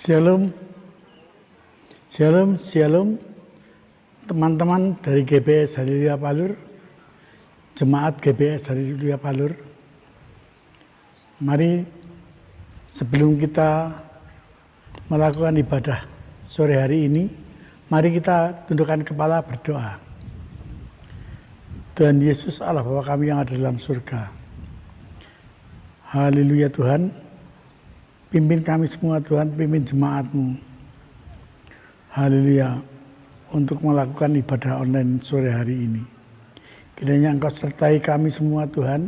Shalom, shalom, shalom, teman-teman dari GBS Haleluya Palur, jemaat GBS Haleluya Palur. Mari sebelum kita melakukan ibadah sore hari ini, mari kita tundukkan kepala berdoa. Tuhan Yesus Allah Bapa kami yang ada dalam surga. Haleluya Tuhan. Pimpin kami semua Tuhan, pimpin jemaat-Mu. Haleluya, untuk melakukan ibadah online sore hari ini. Kiranya Engkau sertai kami semua Tuhan.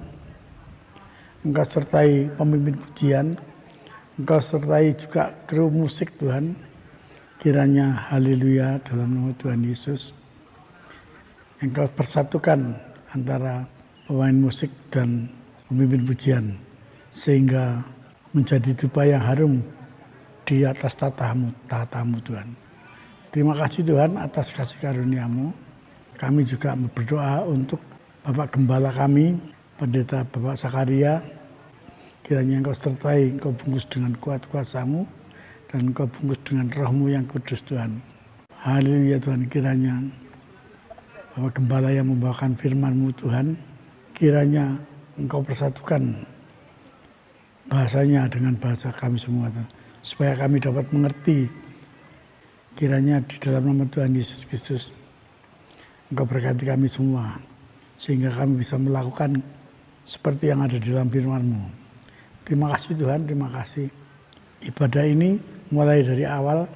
Engkau sertai pemimpin pujian. Engkau sertai juga kru musik Tuhan. Kiranya haleluya dalam nama Tuhan Yesus. Engkau persatukan antara pemain musik dan pemimpin pujian. Sehingga menjadi dupa yang harum di atas tatamu Tuhan. Terima kasih Tuhan atas kasih karunia-Mu. Kami juga berdoa untuk Bapak Gembala kami, Pendeta Bapak Sakaria. Kiranya Engkau sertai, Engkau bungkus dengan kuat kuasa-Mu, dan Engkau bungkus dengan Roh-Mu yang kudus Tuhan. Haleluya Tuhan, kiranya Bapak Gembala yang membawakan firman-Mu Tuhan, kiranya Engkau persatukan bahasanya dengan bahasa kami semua, supaya kami dapat mengerti. Kiranya di dalam nama Tuhan Yesus Kristus Engkau berkati kami semua, sehingga kami bisa melakukan seperti yang ada di dalam firman-Mu. Terima kasih Tuhan, terima kasih. Ibadah ini mulai dari awal,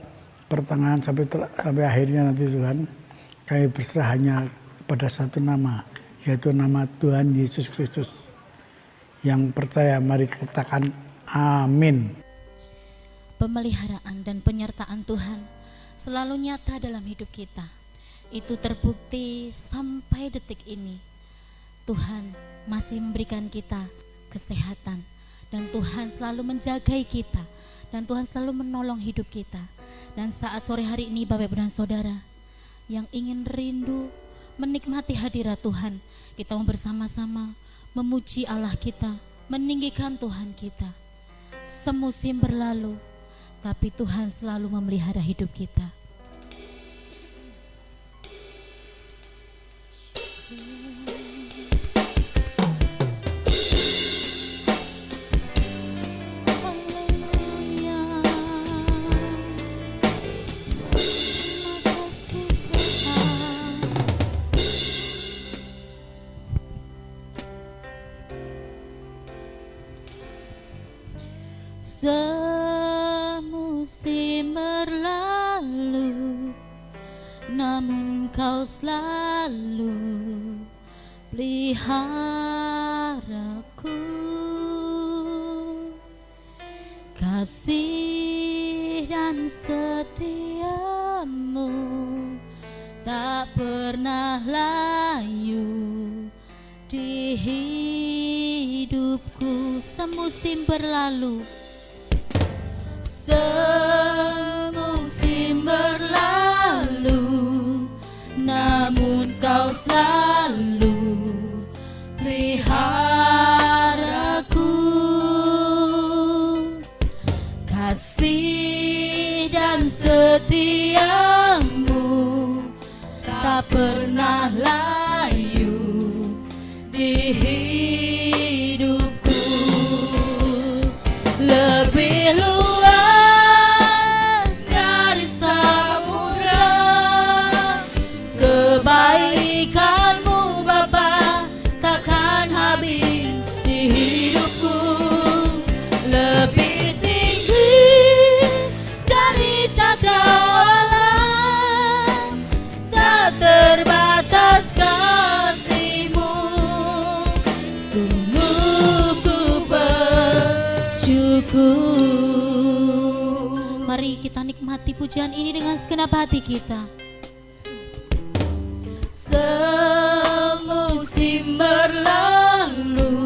pertengahan sampai akhirnya nanti Tuhan, kami berserah hanya pada satu nama, yaitu nama Tuhan Yesus Kristus. Yang percaya, mari katakan amin. Pemeliharaan dan penyertaan Tuhan selalu nyata dalam hidup kita. Itu terbukti sampai detik ini. Tuhan masih memberikan kita kesehatan, dan Tuhan selalu menjagai kita, dan Tuhan selalu menolong hidup kita. Dan saat sore hari ini Bapak Ibu dan Saudara yang ingin rindu menikmati hadirat Tuhan, kita mau bersama-sama memuji Allah kita, meninggikan Tuhan kita. Semusim berlalu, tapi Tuhan selalu memelihara hidup kita. Semusim berlalu, namun Kau selalu peliharaku. Kasih dan setia-Mu tak pernah layu di hidupku. Semusim berlalu, semusim berlalu, namun Kau selalu peliharaku. Kasih dan setia-Mu tak pernah layu di hidupku. Lebih luas dari samudra kebaikan-Mu Bapa, takkan habis di hidupku. Lebih tinggi dari cakrawala, tak terbatas kasih-Mu. Sungguh ku bersyukur. Mari kita nikmati pujian ini dengan segenap hati kita. Semusim berlalu,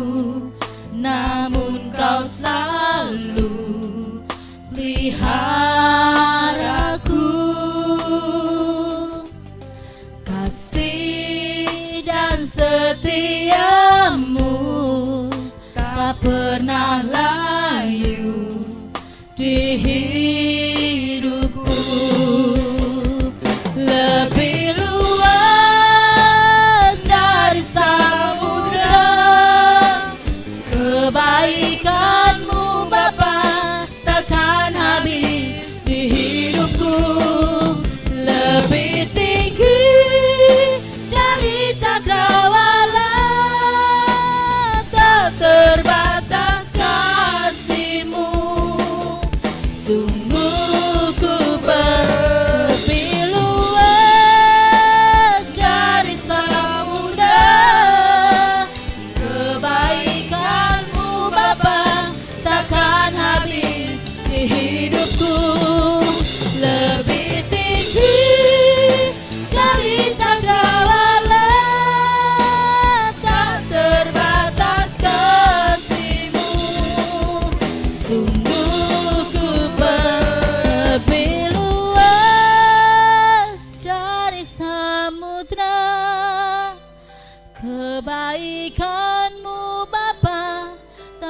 namun Kau selalu peliharaku. Kasih dan setia-Mu tak pernah layu di hidupku.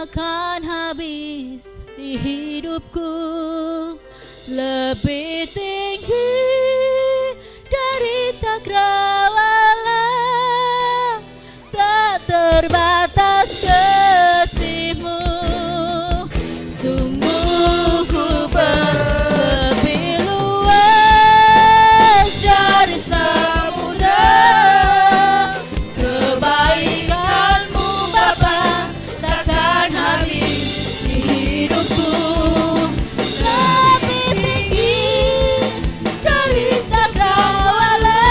takkan habis di hidupku, lebih tinggi dari cakrawala, tak terbatas kasih-Mu. Sungguh ku berlebih luas dari samudra, kebaikan-Mu Bapa takkan habis di hidupku, lebih tinggi dari cakrawala,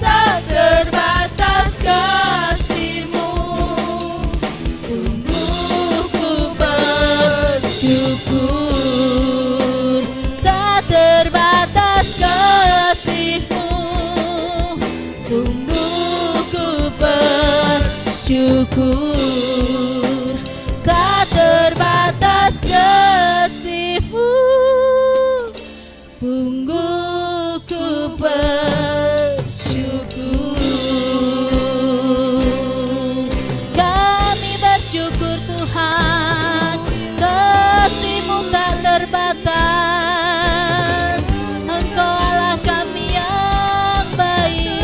tak terbatas kasih-Mu. Sungguh ku bersyukur, tak terbatas kasih-Mu. Sungguh ku bersyukur, tak terbatas kasih-Mu. Sungguh ku bersyukur. Kami bersyukur Tuhan, kasih-Mu tak terbatas. Engkau Allah kami yang baik,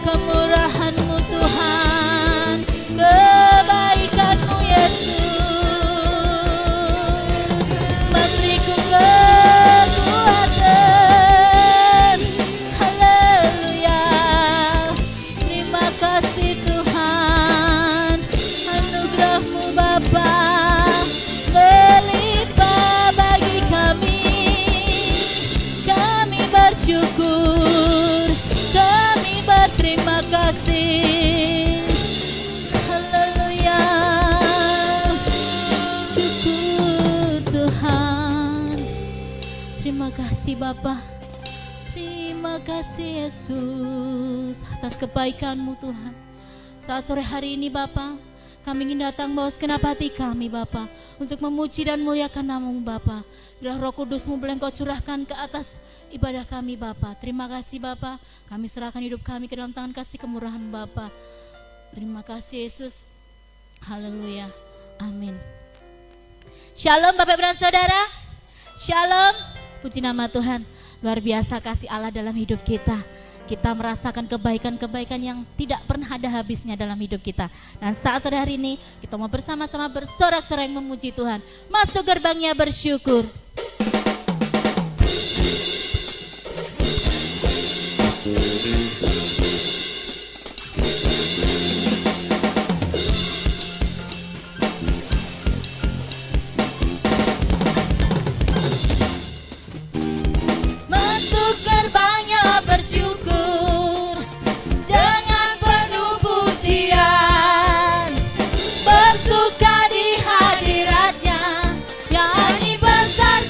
kemurahan-Mu Tuhan, kebaikan-Mu Yesus, memberiku kekuatan. Haleluya. Terima kasih Tuhan, anugerah-Mu Bapa melimpah bagi kami. Kami bersyukur, kami berterima kasih. Haleluya. Syukur Tuhan. Terima kasih Bapa. Terima kasih Yesus atas kebaikan-Mu Tuhan. Saat sore hari ini Bapa, kami ingin datang bawa segenap hati kami Bapa untuk memuji dan muliakan nama-Mu Bapa. Biarlah Roh Kudus-Mu boleh Engkau curahkan ke atas ibadah kami Bapa. Terima kasih Bapa, kami serahkan hidup kami ke dalam tangan kasih kemurahan Bapa. Terima kasih Yesus. Haleluya. Amin. Shalom Bapak Ibu dan Saudara. Shalom. Puji nama Tuhan. Luar biasa kasih Allah dalam hidup kita. Kita merasakan kebaikan-kebaikan yang tidak pernah ada habisnya dalam hidup kita. Dan saat sore hari ini kita mau bersama-sama bersorak-sorai memuji Tuhan. Masuk gerbangnya bersyukur. Masuk gerbangnya bersyukur dengan penuh pujian, bersuka di hadiratnya, nyanyi besar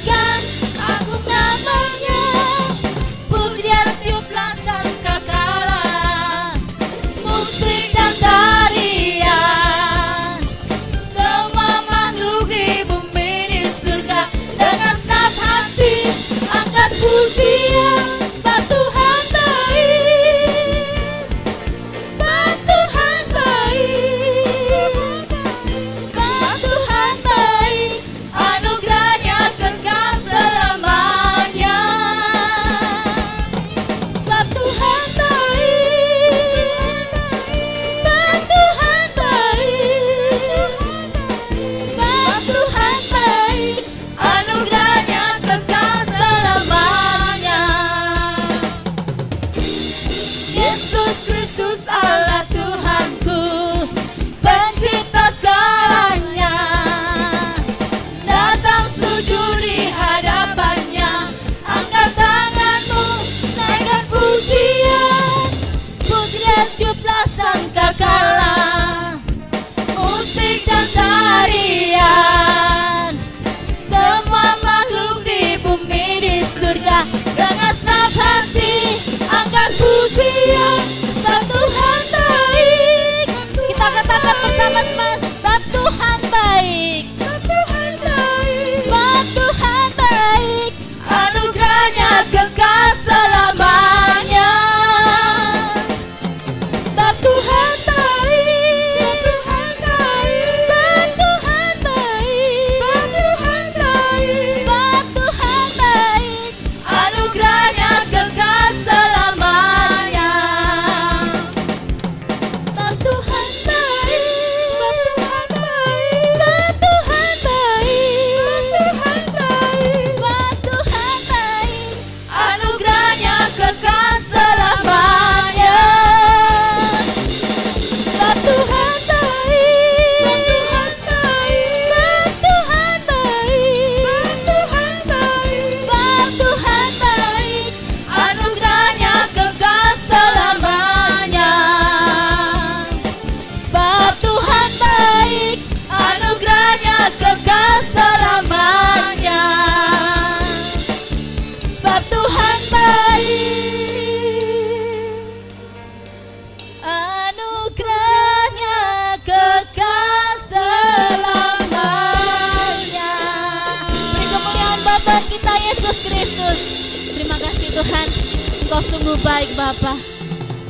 Engkau sungguh baik Bapa.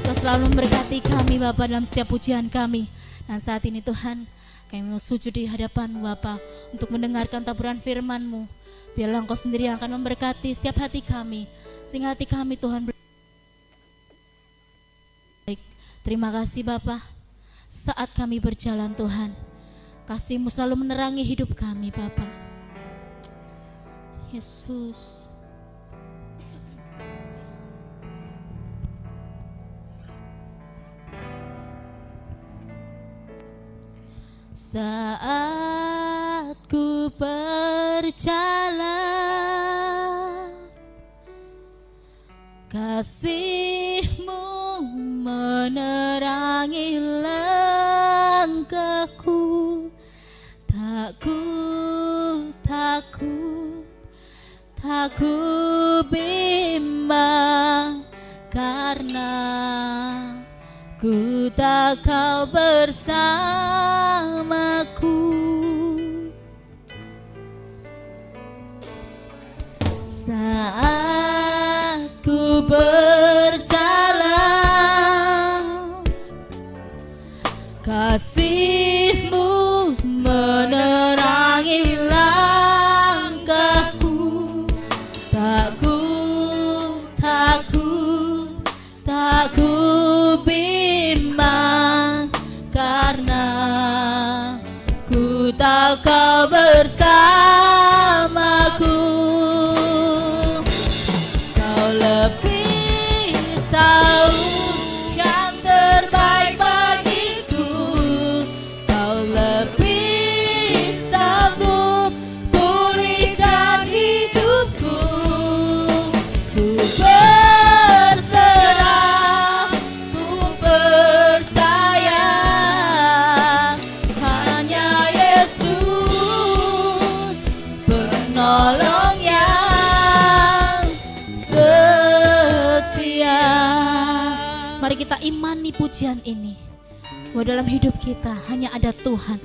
Engkau selalu memberkati kami Bapa dalam setiap pujian kami. Dan saat ini Tuhan, kami mau sujud di hadapan-Mu Bapa untuk mendengarkan taburan firman-Mu. Biarlah Engkau sendiri yang akan memberkati setiap hati kami, sehingga hati kami Tuhan baik. Terima kasih Bapa. Saat kami berjalan Tuhan, kasih-Mu selalu menerangi hidup kami Bapa. Yesus. Saat ku berjalan, kasih-Mu menerangi langkahku. Tak ku bimbang, karena ku tak Kau bersamaku. Saat ku berjalan, kasih-Mu menerangi langkahku. Tak ku bimbang, karena ku tahu Kau bersamaku. Kau lebih tahu yang terbaik bagiku. Kau lebih sanggup pulihkan hidupku. Ku berserah, ku percaya, hanya Yesus penolong yang setia. Mari kita imani pujian ini, bahwa dalam hidup kita hanya ada Tuhan.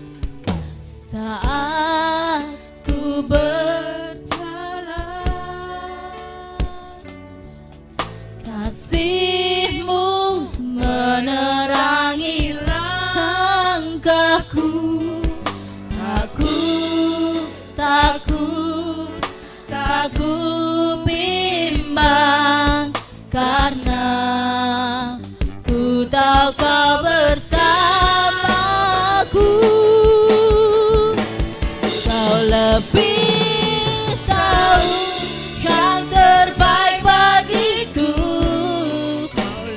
Saat ku berjalan, kasih-Mu menerangi langkahku. Tak ku bimbang, karena ku tahu Kau bersamaku. Kau lebih tahu yang terbaik bagiku.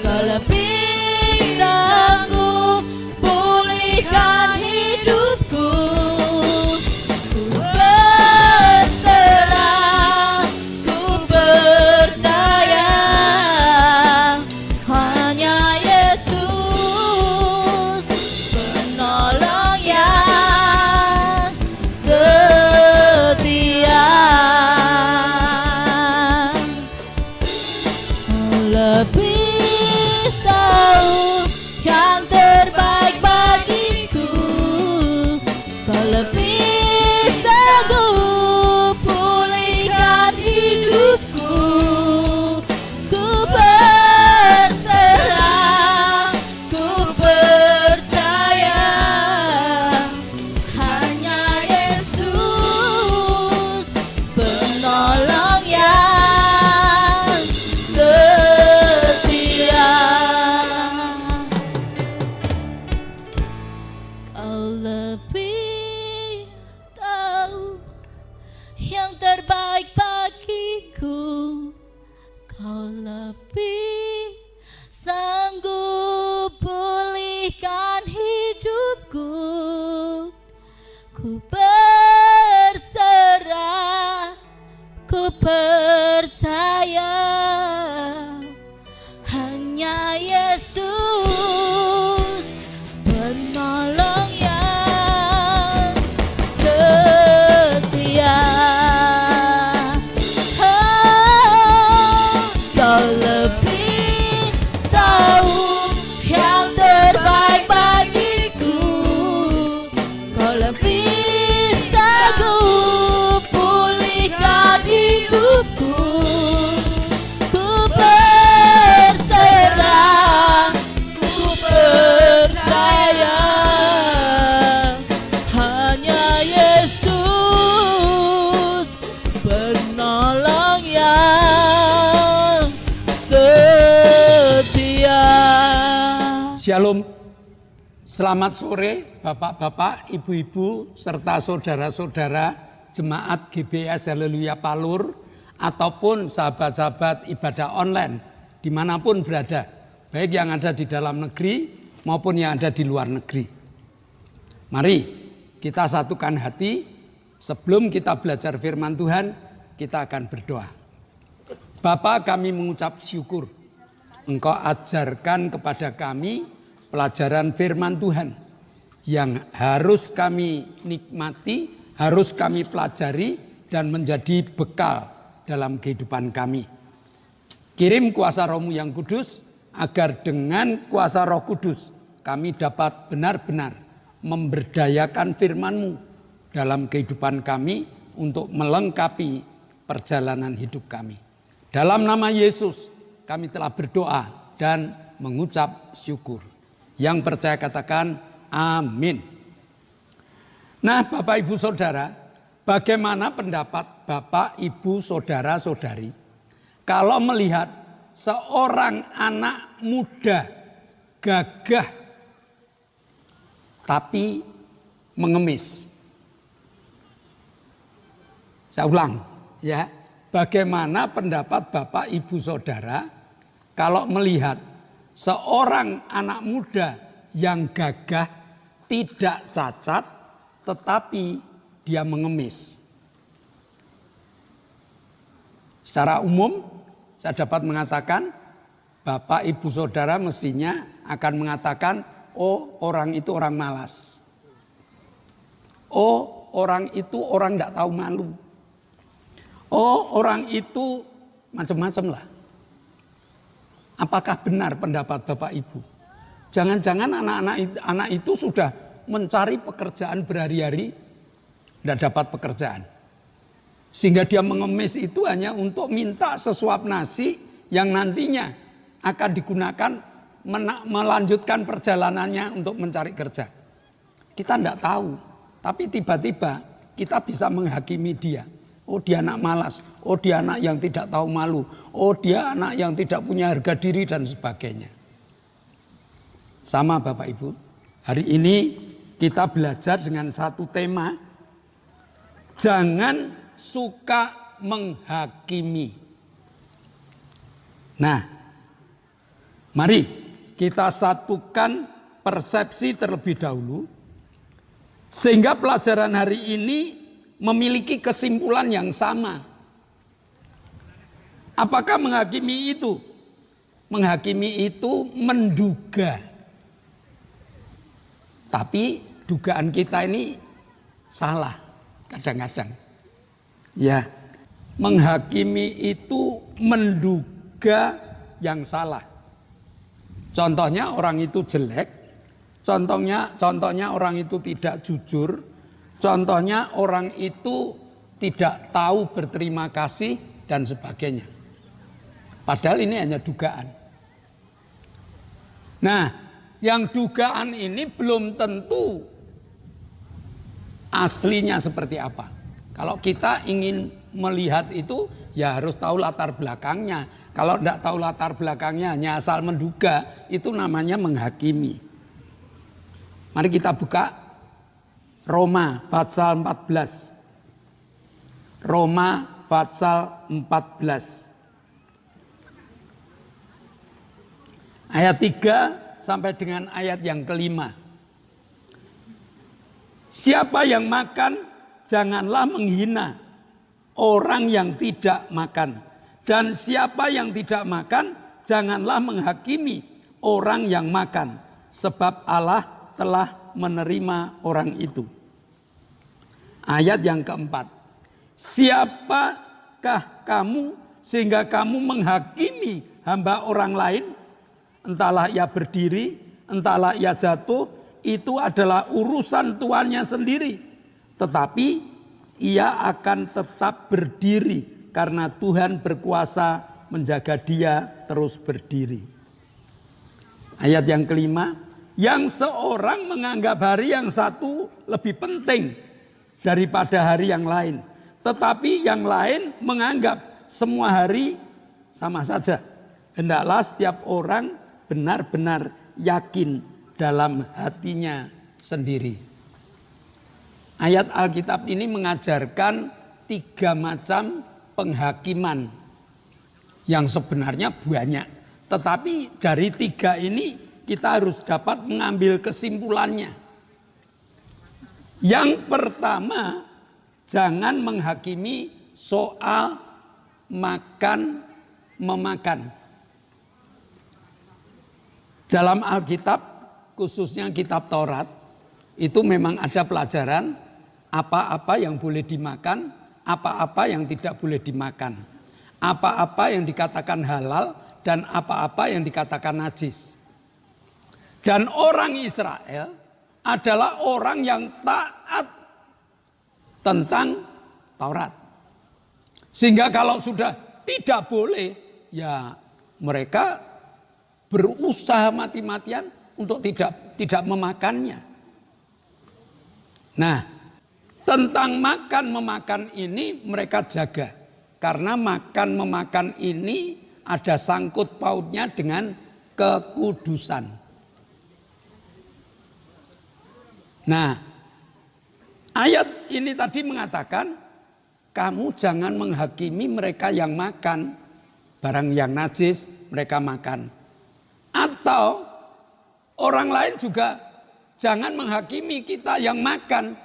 Kau lebih sanggup pulihkan hidupku. Ku berserah, ku percaya, hanya Yesus penolong yang setia. Lebih tahu yang terbaik bagiku. Kau lebih sanggup pulihkan hidupku. Ku berserah, ku percaya, hanya Yesus penolong yang setia. Kau lebih tahu yang terbaik bagiku. Kau lebih sanggup pulihkan hidupku. Ku berserah, ku percaya, hanya Yesus penolong yang setia. Kau lebih tahu yang terbaik bagiku. Kau lebih sanggup pulihkan hidupku. Ku Selamat sore Bapak-bapak, Ibu-ibu, serta saudara-saudara Jemaat GBS Haleluya Palur ataupun sahabat-sahabat ibadah online dimanapun berada, baik yang ada di dalam negeri maupun yang ada di luar negeri. Mari kita satukan hati, sebelum kita belajar firman Tuhan, kita akan berdoa. Bapa, kami mengucap syukur, Engkau ajarkan kepada kami pelajaran firman Tuhan yang harus kami nikmati, harus kami pelajari dan menjadi bekal dalam kehidupan kami. Kirim kuasa Roh-Mu yang kudus agar dengan kuasa Roh Kudus kami dapat benar-benar memberdayakan firman-Mu dalam kehidupan kami untuk melengkapi perjalanan hidup kami. Dalam nama Yesus kami telah berdoa dan mengucap syukur. Yang percaya katakan amin. Nah, Bapak Ibu Saudara, bagaimana pendapat Bapak Ibu Saudara Saudari kalau melihat seorang anak muda gagah tapi mengemis? Saya ulang ya. Bagaimana pendapat Bapak Ibu Saudara kalau melihat seorang anak muda yang gagah, tidak cacat, tetapi dia mengemis? Secara umum, saya dapat mengatakan, Bapak Ibu Saudara mestinya akan mengatakan, oh orang itu orang malas. Oh orang itu orang tidak tahu malu. Oh orang itu macam-macam lah. Apakah benar pendapat Bapak Ibu? Jangan-jangan anak itu sudah mencari pekerjaan berhari-hari, tidak dapat pekerjaan. Sehingga dia mengemis itu hanya untuk minta sesuap nasi yang nantinya akan digunakan melanjutkan perjalanannya untuk mencari kerja. Kita tidak tahu, tapi tiba-tiba kita bisa menghakimi dia. Oh dia anak malas, oh dia anak yang tidak tahu malu, oh dia anak yang tidak punya harga diri dan sebagainya. Sama Bapak Ibu, hari ini kita belajar dengan satu tema, jangan suka menghakimi. Nah, mari kita satukan persepsi terlebih dahulu, sehingga pelajaran hari ini memiliki kesimpulan yang sama. Apakah menghakimi itu? Menghakimi itu menduga. Tapi dugaan kita ini salah kadang-kadang. Ya, menghakimi itu menduga yang salah. Contohnya orang itu jelek, contohnya orang itu tidak jujur, contohnya orang itu tidak tahu berterima kasih dan sebagainya. Padahal ini hanya dugaan. Nah, yang dugaan ini belum tentu aslinya seperti apa. Kalau kita ingin melihat itu ya harus tahu latar belakangnya. Kalau tidak tahu latar belakangnya hanya asal menduga, itu namanya menghakimi. Mari kita buka Roma pasal 14. Roma pasal 14. Ayat 3 sampai dengan ayat yang kelima. Siapa yang makan, janganlah menghina orang yang tidak makan. Dan siapa yang tidak makan, janganlah menghakimi orang yang makan. Sebab Allah telah menerima orang itu. Ayat yang keempat. Siapakah kamu sehingga kamu menghakimi hamba orang lain? Entahlah ia berdiri, entahlah ia jatuh, itu adalah urusan tuannya sendiri. Tetapi ia akan tetap berdiri karena Tuhan berkuasa menjaga dia terus berdiri. Ayat yang kelima, yang seorang menganggap hari yang satu lebih penting daripada hari yang lain. Tetapi yang lain menganggap semua hari sama saja. Hendaklah setiap orang benar-benar yakin dalam hatinya sendiri. Ayat Alkitab ini mengajarkan 3 macam penghakiman yang sebenarnya banyak. Tetapi dari 3 ini kita harus dapat mengambil kesimpulannya. Yang pertama, jangan menghakimi soal makan memakan. Dalam Alkitab, khususnya kitab Taurat, itu memang ada pelajaran apa-apa yang boleh dimakan, apa-apa yang tidak boleh dimakan. Apa-apa yang dikatakan halal dan apa-apa yang dikatakan najis. Dan orang Israel adalah orang yang taat tentang Taurat. Sehingga kalau sudah tidak boleh, ya mereka berusaha mati-matian untuk tidak memakannya. Nah, tentang makan memakan ini mereka jaga. Karena makan memakan ini ada sangkut pautnya dengan kekudusan. Nah, ayat ini tadi mengatakan kamu jangan menghakimi mereka yang makan barang yang najis, mereka makan. Atau orang lain juga jangan menghakimi kita yang makan.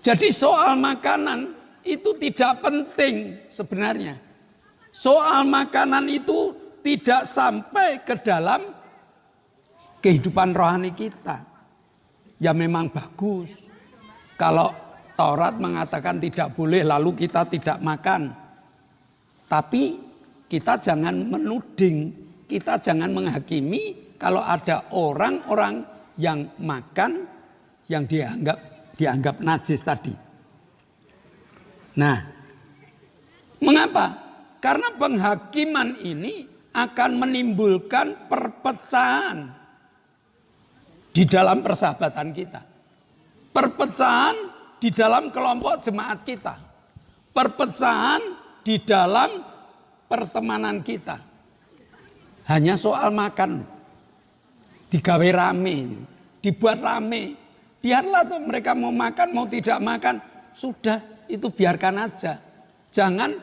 Jadi soal makanan itu tidak penting sebenarnya. Soal makanan itu tidak sampai ke dalam kehidupan rohani kita. Ya memang bagus. Kalau Taurat mengatakan tidak boleh lalu kita tidak makan. Tapi kita jangan menuding, kita jangan menghakimi kalau ada orang-orang yang makan yang dianggap najis tadi. Nah, mengapa? Karena penghakiman ini akan menimbulkan perpecahan di dalam persahabatan kita. Perpecahan di dalam kelompok jemaat kita. Perpecahan di dalam pertemanan kita. Hanya soal makan. Digawe rame, dibuat rame. Biarlah tuh mereka mau makan, mau tidak makan. Sudah, itu biarkan aja. Jangan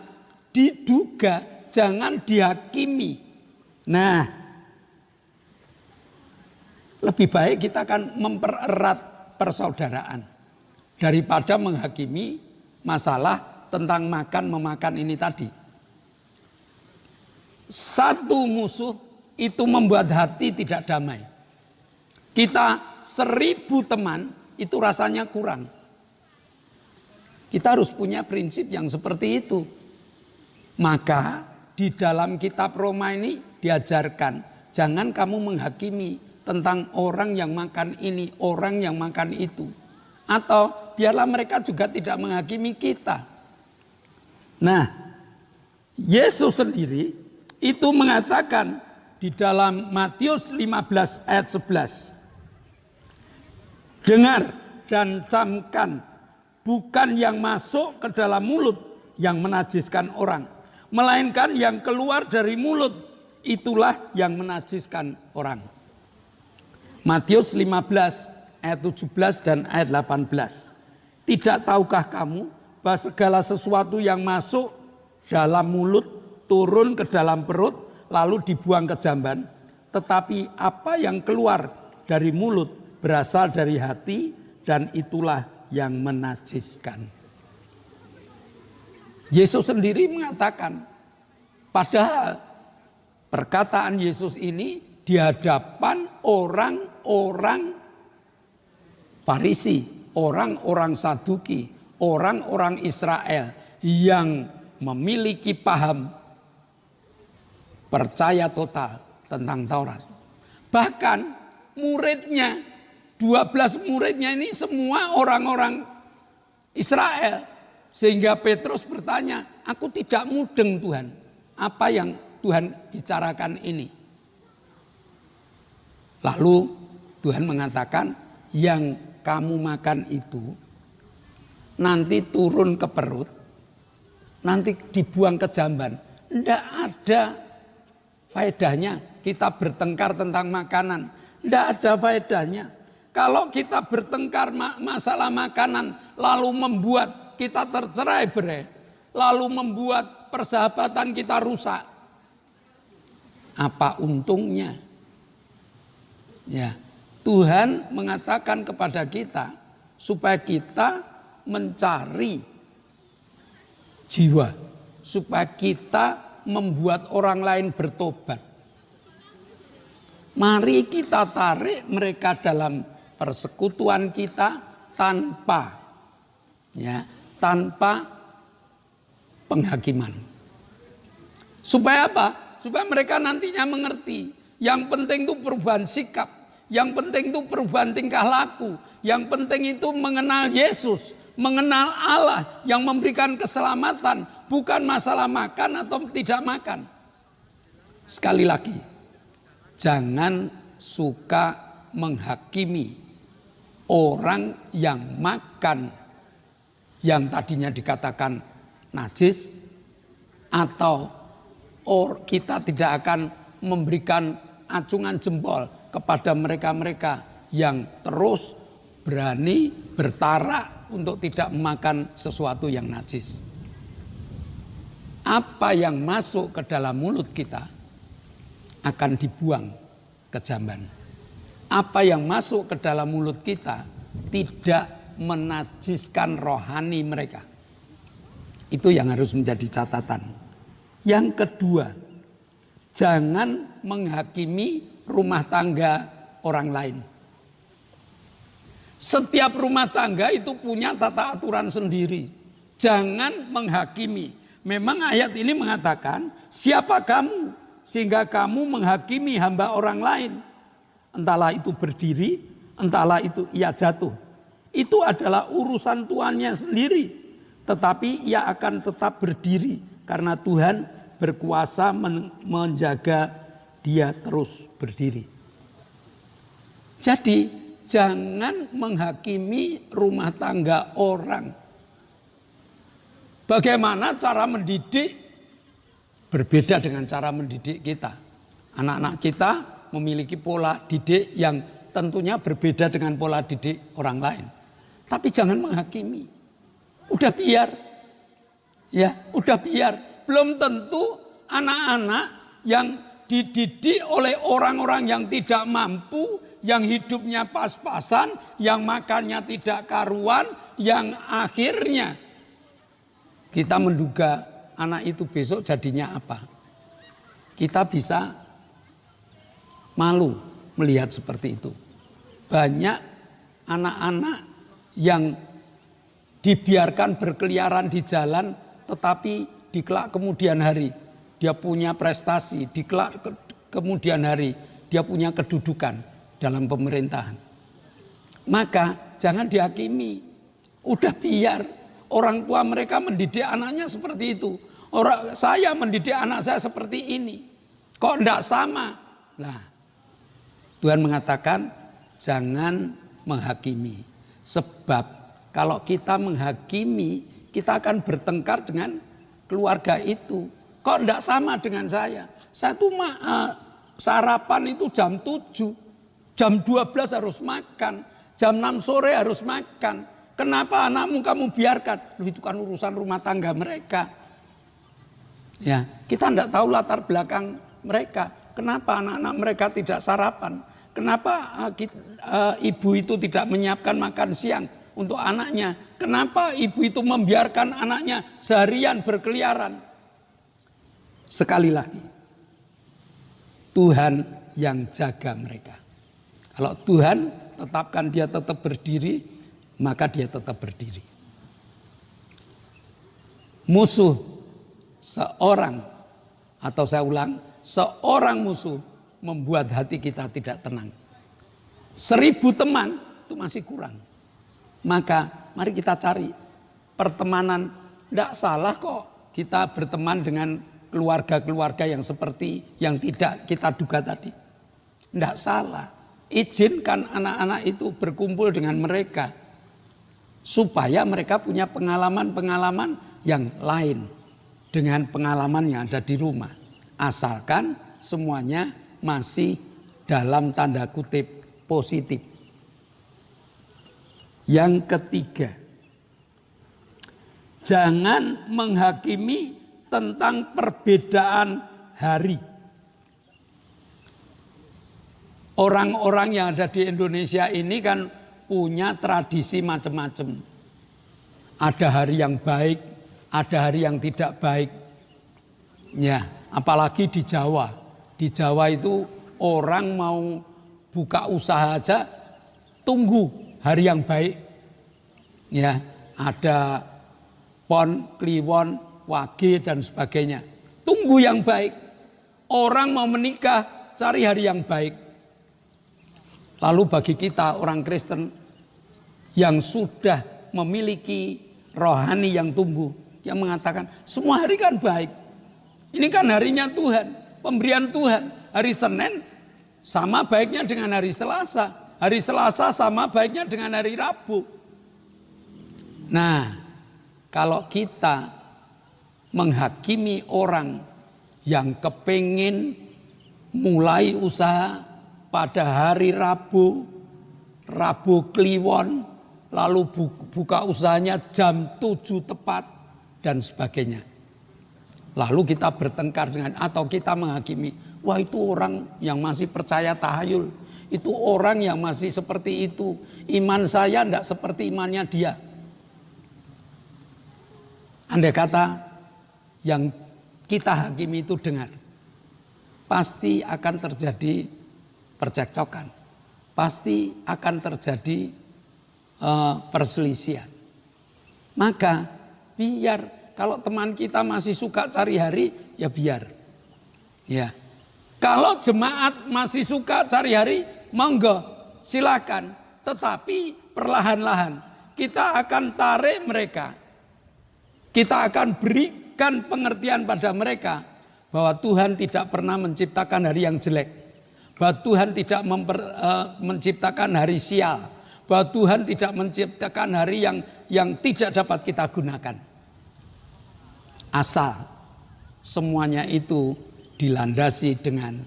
diduga, jangan dihakimi. Nah, lebih baik kita akan mempererat persaudaraan daripada menghakimi masalah tentang makan memakan ini tadi. Satu musuh itu membuat hati tidak damai. Kita 1000 teman itu rasanya kurang. Kita harus punya prinsip yang seperti itu. Maka di dalam kitab Roma ini diajarkan, jangan kamu menghakimi tentang orang yang makan ini, orang yang makan itu. Atau biarlah mereka juga tidak menghakimi kita. Nah, Yesus sendiri itu mengatakan di dalam Matius 15 ayat 11. Dengar dan camkan, bukan yang masuk ke dalam mulut yang menajiskan orang, melainkan yang keluar dari mulut, itulah yang menajiskan orang. Matius 15 ayat 17 dan ayat 18. Tidak tahukah kamu bahwa segala sesuatu yang masuk dalam mulut turun ke dalam perut lalu dibuang ke jamban, tetapi apa yang keluar dari mulut berasal dari hati dan itulah yang menajiskan. Yesus sendiri mengatakan, padahal perkataan Yesus ini di hadapan orang-orang Farisi, orang-orang Saduki, orang-orang Israel yang memiliki paham percaya total tentang Taurat. Bahkan muridnya, 12 muridnya ini semua orang-orang Israel. Sehingga Petrus bertanya, aku tidak mudeng Tuhan, apa yang Tuhan bicarakan ini. Lalu Tuhan mengatakan, yang kamu makan itu nanti turun ke perut, nanti dibuang ke jamban. Tidak ada faedahnya kita bertengkar tentang makanan. Tidak ada faedahnya. Kalau kita bertengkar masalah makanan, lalu membuat kita tercerai-berai, lalu membuat persahabatan kita rusak, apa untungnya? Ya, Tuhan mengatakan kepada kita supaya kita mencari jiwa, supaya kita membuat orang lain bertobat. Mari kita tarik mereka dalam persekutuan kita tanpa penghakiman. Supaya apa? Supaya mereka nantinya mengerti. Yang penting itu perubahan sikap, yang penting itu perubahan tingkah laku, yang penting itu mengenal Yesus, mengenal Allah yang memberikan keselamatan, bukan masalah makan atau tidak makan. Sekali lagi, jangan suka menghakimi orang yang makan yang tadinya dikatakan najis, atau kita tidak akan memberikan acungan jempol kepada mereka-mereka yang terus berani bertarak untuk tidak memakan sesuatu yang najis. Apa yang masuk ke dalam mulut kita akan dibuang ke jamban. Apa yang masuk ke dalam mulut kita tidak menajiskan rohani mereka. Itu yang harus menjadi catatan. Yang kedua, jangan menghakimi rumah tangga orang lain. Setiap rumah tangga itu punya tata aturan sendiri. Jangan menghakimi. Memang ayat ini mengatakan, siapa kamu sehingga kamu menghakimi hamba orang lain. Entahlah itu berdiri, entahlah itu ia jatuh. Itu adalah urusan tuannya sendiri. Tetapi ia akan tetap berdiri karena Tuhan berkuasa menjaga dia terus berdiri. Jadi jangan menghakimi rumah tangga orang. Bagaimana cara mendidik berbeda dengan cara mendidik kita. Anak-anak kita memiliki pola didik yang tentunya berbeda dengan pola didik orang lain. Tapi jangan menghakimi. Udah biar. Ya, udah biar. Belum tentu anak-anak yang dididik oleh orang-orang yang tidak mampu, yang hidupnya pas-pasan, yang makannya tidak karuan, yang akhirnya kita menduga anak itu besok jadinya apa. Kita bisa malu melihat seperti itu. Banyak anak-anak yang dibiarkan berkeliaran di jalan, tetapi di kelak kemudian hari dia punya prestasi, di kelak kemudian hari dia punya kedudukan dalam pemerintahan. Maka jangan dihakimi. Udah biar orang tua mereka mendidik anaknya seperti itu. Saya mendidik anak saya seperti ini. Kok enggak sama? Nah, Tuhan mengatakan jangan menghakimi. Sebab kalau kita menghakimi, kita akan bertengkar dengan keluarga itu. Kok enggak sama dengan saya? Saya tuh sarapan itu jam 7. Jam 12 harus makan. Jam 6 sore harus makan. Kenapa anakmu kamu biarkan? Loh, itu kan urusan rumah tangga mereka. Ya, kita enggak tahu latar belakang mereka. Kenapa anak-anak mereka tidak sarapan? Kenapa ibu itu tidak menyiapkan makan siang untuk anaknya? Kenapa ibu itu membiarkan anaknya seharian berkeliaran? Sekali lagi, Tuhan yang jaga mereka. Kalau Tuhan tetapkan dia tetap berdiri, maka dia tetap berdiri. Musuh seorang, atau saya ulang, seorang musuh membuat hati kita tidak tenang. 1000 teman itu masih kurang. Maka mari kita cari pertemanan. Tidak salah kok kita berteman dengan keluarga-keluarga yang seperti yang tidak kita duga tadi. Tidak salah. Izinkan anak-anak itu berkumpul dengan mereka. Supaya mereka punya pengalaman-pengalaman yang lain dengan pengalaman yang ada di rumah. Asalkan semuanya masih dalam tanda kutip positif. Yang ketiga, jangan menghakimi tentang perbedaan hari. Orang-orang yang ada di Indonesia ini kan punya tradisi macam-macam. Ada hari yang baik, ada hari yang tidak baik. Ya, apalagi di Jawa. Di Jawa itu orang mau buka usaha aja tunggu hari yang baik. Ya, ada Pon, Kliwon, Wage dan sebagainya. Tunggu yang baik. Orang mau menikah cari hari yang baik. Lalu bagi kita orang Kristen yang sudah memiliki rohani yang tumbuh, yang mengatakan semua hari kan baik. Ini kan harinya Tuhan, pemberian Tuhan. Hari Senin sama baiknya dengan hari Selasa. Hari Selasa sama baiknya dengan hari Rabu. Nah, kalau kita menghakimi orang yang kepingin mulai usaha pada hari Rabu, Rabu Kliwon, lalu buka usahanya jam 7 tepat dan sebagainya. Lalu kita bertengkar dengan atau kita menghakimi, wah itu orang yang masih percaya tahayul, itu orang yang masih seperti itu, iman saya tidak seperti imannya dia. Andai kata yang kita hakimi itu dengar, pasti akan terjadi percekcokan, pasti akan terjadi perselisihan. Maka biar kalau teman kita masih suka cari hari, ya biar. Ya, kalau jemaat masih suka cari hari, monggo silakan. Tetapi perlahan-lahan kita akan tarik mereka, kita akan berikan pengertian pada mereka bahwa Tuhan tidak pernah menciptakan hari yang jelek. Bahwa Tuhan tidak menciptakan hari sial. Bahwa Tuhan tidak menciptakan hari yang tidak dapat kita gunakan. Asal semuanya itu dilandasi dengan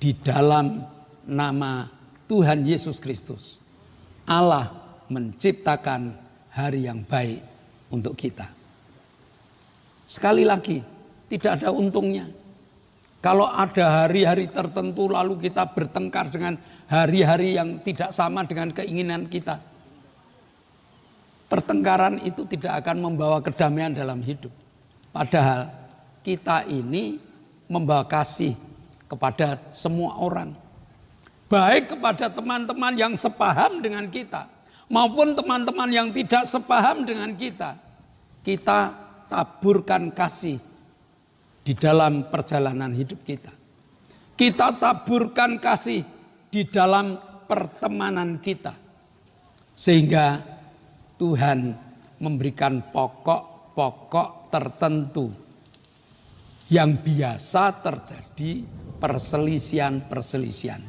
di dalam nama Tuhan Yesus Kristus. Allah menciptakan hari yang baik untuk kita. Sekali lagi, tidak ada untungnya. Kalau ada hari-hari tertentu lalu kita bertengkar dengan hari-hari yang tidak sama dengan keinginan kita. Pertengkaran itu tidak akan membawa kedamaian dalam hidup. Padahal kita ini membawa kasih kepada semua orang. Baik kepada teman-teman yang sepaham dengan kita maupun teman-teman yang tidak sepaham dengan kita. Kita taburkan kasih di dalam perjalanan hidup kita. Kita taburkan kasih di dalam pertemanan kita. Sehingga Tuhan memberikan pokok-pokok tertentu yang biasa terjadi perselisihan-perselisihan.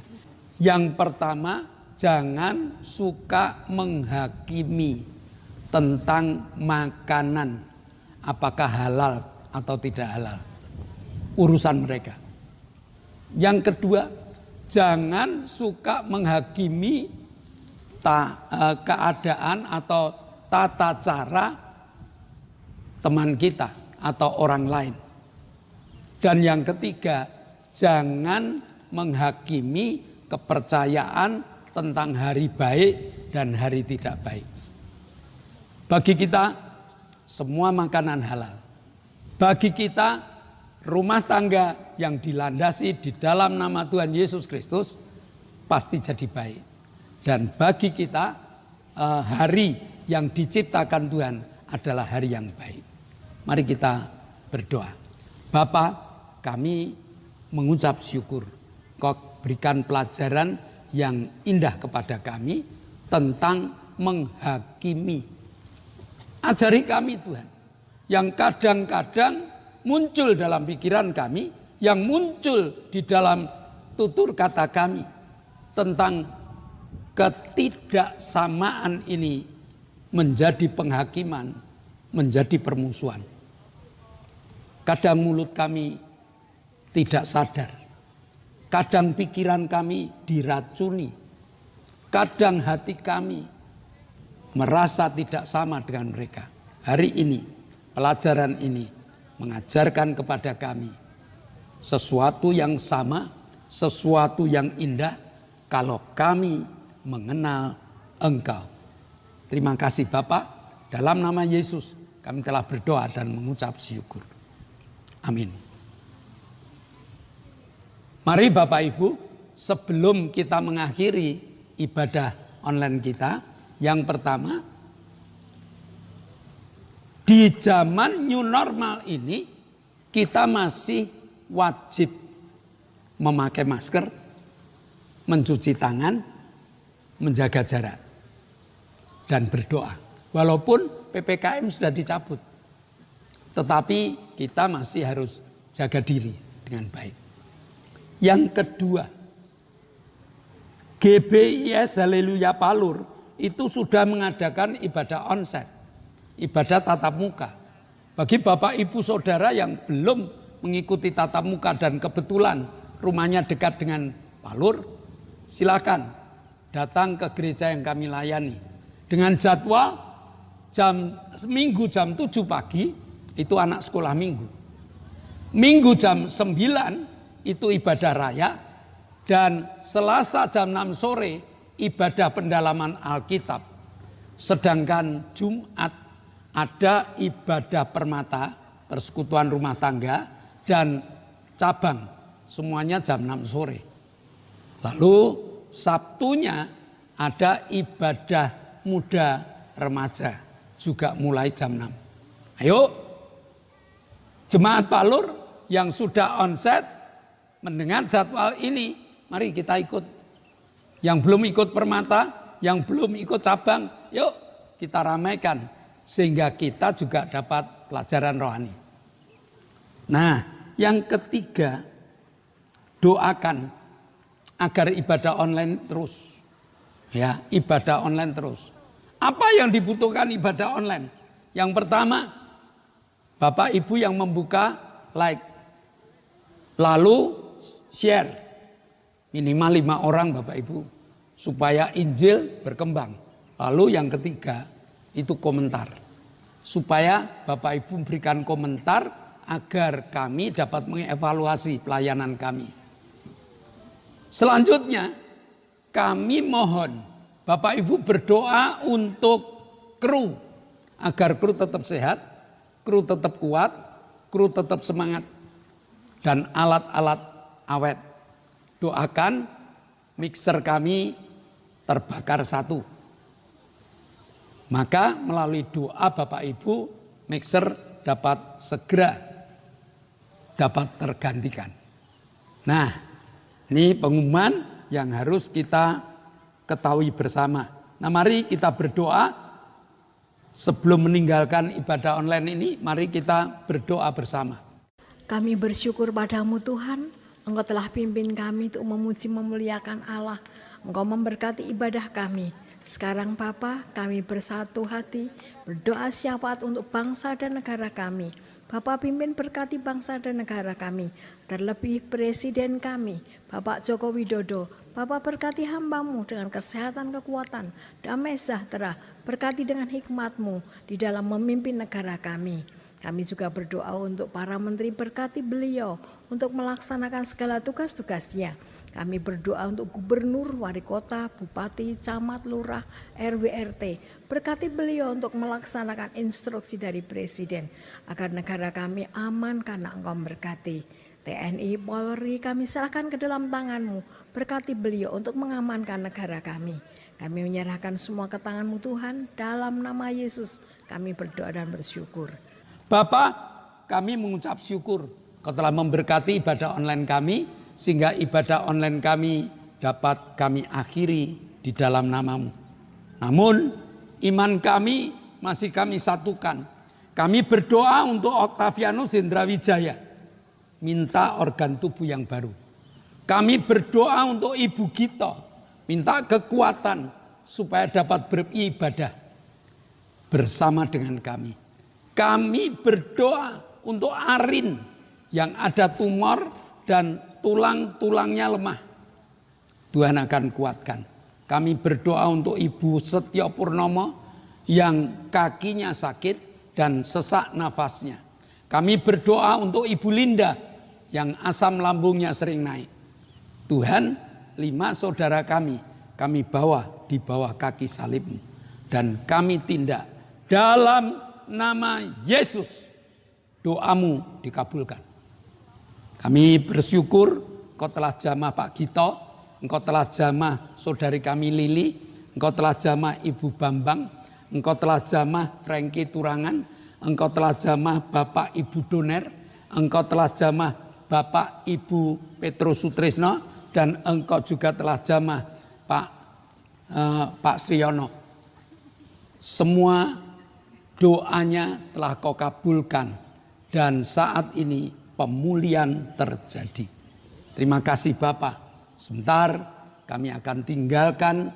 Yang pertama, jangan suka menghakimi tentang makanan, apakah halal atau tidak halal. Urusan mereka. Yang kedua, jangan suka menghakimi keadaan atau tata cara teman kita atau orang lain. Dan yang ketiga, jangan menghakimi kepercayaan tentang hari baik dan hari tidak baik. Bagi kita, semua makanan halal. Bagi kita, rumah tangga yang dilandasi di dalam nama Tuhan Yesus Kristus pasti jadi baik. Dan bagi kita hari yang diciptakan Tuhan adalah hari yang baik. Mari kita berdoa. Bapa, kami mengucap syukur. Kau berikan pelajaran yang indah kepada kami tentang menghakimi. Ajari kami Tuhan, yang kadang-kadang muncul dalam pikiran kami, yang muncul di dalam tutur kata kami tentang ketidaksamaan ini menjadi penghakiman, menjadi permusuhan. Kadang mulut kami tidak sadar Kadang pikiran kami diracuni. Kadang hati kami merasa tidak sama dengan mereka. Hari ini, pelajaran ini mengajarkan kepada kami sesuatu yang sama, sesuatu yang indah kalau kami mengenal Engkau. Terima kasih Bapak, dalam nama Yesus kami telah berdoa dan mengucap syukur. Amin. Mari Bapak Ibu, sebelum kita mengakhiri ibadah online kita, yang pertama, di zaman new normal ini kita masih wajib memakai masker, mencuci tangan, menjaga jarak, dan berdoa. Walaupun PPKM sudah dicabut, tetapi kita masih harus jaga diri dengan baik. Yang kedua, GBIS Haleluya Palur itu sudah mengadakan ibadah onsite, ibadah tatap muka. Bagi Bapak Ibu Saudara yang belum mengikuti tatap muka dan kebetulan rumahnya dekat dengan Palur, silakan datang ke gereja yang kami layani. Dengan jadwal Minggu jam 7 pagi itu anak sekolah minggu. Minggu jam 9 itu ibadah raya. Dan Selasa jam 6 sore ibadah pendalaman Alkitab. Sedangkan Jumat ada ibadah permata, persekutuan rumah tangga, dan cabang. Semuanya jam 6 sore. Lalu Sabtunya ada ibadah muda remaja. Juga mulai jam 6. Ayo jemaat Palur yang sudah onsite mendengar jadwal ini, mari kita ikut. Yang belum ikut permata, yang belum ikut cabang, yuk kita ramaikan. Sehingga kita juga dapat pelajaran rohani. Nah, yang ketiga, doakan agar ibadah online terus. Ya, ibadah online terus. Apa yang dibutuhkan ibadah online? Yang pertama, Bapak Ibu yang membuka like. Lalu share. Minimal 5 orang Bapak Ibu. Supaya Injil berkembang. Lalu yang ketiga, itu komentar. Supaya Bapak Ibu berikan komentar agar kami dapat mengevaluasi pelayanan kami. Selanjutnya, kami mohon Bapak Ibu berdoa untuk kru. Agar kru tetap sehat, kru tetap kuat, kru tetap semangat. Dan alat-alat awet. Doakan mixer kami terbakar 1. Maka melalui doa Bapak Ibu, mixer dapat segera dapat tergantikan. Nah, ini pengumuman yang harus kita ketahui bersama. Nah, mari kita berdoa sebelum meninggalkan ibadah online ini. Mari kita berdoa bersama. Kami bersyukur padamu Tuhan, Engkau telah pimpin kami untuk memuji memuliakan Allah. Engkau memberkati ibadah kami. Sekarang Bapa, kami bersatu hati, berdoa syafaat untuk bangsa dan negara kami. Bapak pimpin berkati bangsa dan negara kami, terlebih Presiden kami, Bapak Joko Widodo. Bapak berkati hamba-Mu dengan kesehatan, kekuatan, damai sejahtera, berkati dengan hikmat-Mu di dalam memimpin negara kami. Kami juga berdoa untuk para menteri, berkati beliau untuk melaksanakan segala tugas-tugasnya. Kami berdoa untuk gubernur, wali kota, bupati, camat, lurah, RW, RT. Berkati beliau untuk melaksanakan instruksi dari presiden agar negara kami aman karena Engkau memberkati. TNI, Polri kami serahkan ke dalam tangan-Mu. Berkati beliau untuk mengamankan negara kami. Kami menyerahkan semua ke tangan-Mu Tuhan. Dalam nama Yesus kami berdoa dan bersyukur. Bapak, kami mengucap syukur Kau telah memberkati ibadah online kami, sehingga ibadah online kami dapat kami akhiri di dalam nama-Mu. Namun iman kami masih kami satukan. Kami berdoa untuk Octavianus Hendrawijaya, minta organ tubuh yang baru. Kami berdoa untuk Ibu Gito, minta kekuatan supaya dapat beribadah bersama dengan kami. Kami berdoa untuk Arin yang ada tumor dan tulang-tulangnya lemah, Tuhan akan kuatkan. Kami berdoa untuk Ibu Setio Purnomo yang kakinya sakit dan sesak nafasnya. Kami berdoa untuk Ibu Linda yang asam lambungnya sering naik. Tuhan, 5 saudara kami bawa di bawah kaki salib-Mu. Dan kami tindak dalam nama Yesus. Doamu dikabulkan. Kami bersyukur Engkau telah jamah Pak Gito, Engkau telah jamah saudari kami Lili, Engkau telah jamah Ibu Bambang, Engkau telah jamah Franky Turangan, Engkau telah jamah Bapak Ibu Doner, Engkau telah jamah Bapak Ibu Petrus Sutrisno, dan Engkau juga telah jamah Pak Sriono. Semua doanya telah Kau kabulkan dan saat ini pemulihan terjadi. Terima kasih Bapak. Sebentar kami akan tinggalkan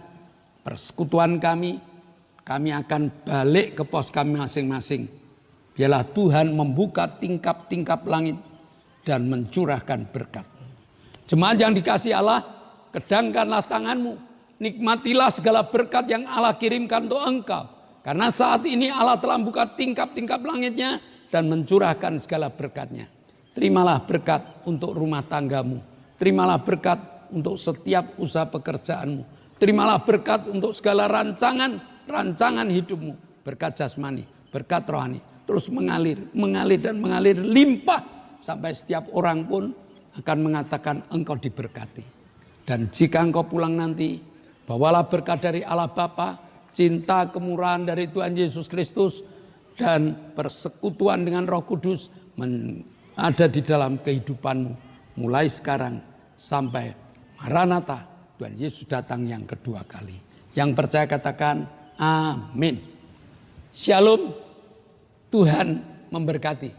persekutuan kami akan balik ke pos kami masing-masing. Biarlah Tuhan membuka tingkap-tingkap langit dan mencurahkan berkat. Jemaat yang dikasihi Allah, kedangkanlah tanganmu, nikmatilah segala berkat yang Allah kirimkan untuk engkau. Karena saat ini Allah telah membuka tingkap-tingkap langitnya dan mencurahkan segala berkatnya. Terimalah berkat untuk rumah tanggamu. Terimalah berkat untuk setiap usaha pekerjaanmu. Terimalah berkat untuk segala rancangan hidupmu. Berkat jasmani, berkat rohani. Terus mengalir dan mengalir limpah. Sampai setiap orang pun akan mengatakan engkau diberkati. Dan jika engkau pulang nanti, bawalah berkat dari Allah Bapa, cinta kemurahan dari Tuhan Yesus Kristus, dan persekutuan dengan Roh Kudus ada di dalam kehidupanmu. Mulai sekarang sampai Maranatha, Tuhan Yesus datang yang kedua kali. Yang percaya katakan amin. Shalom, Tuhan memberkati.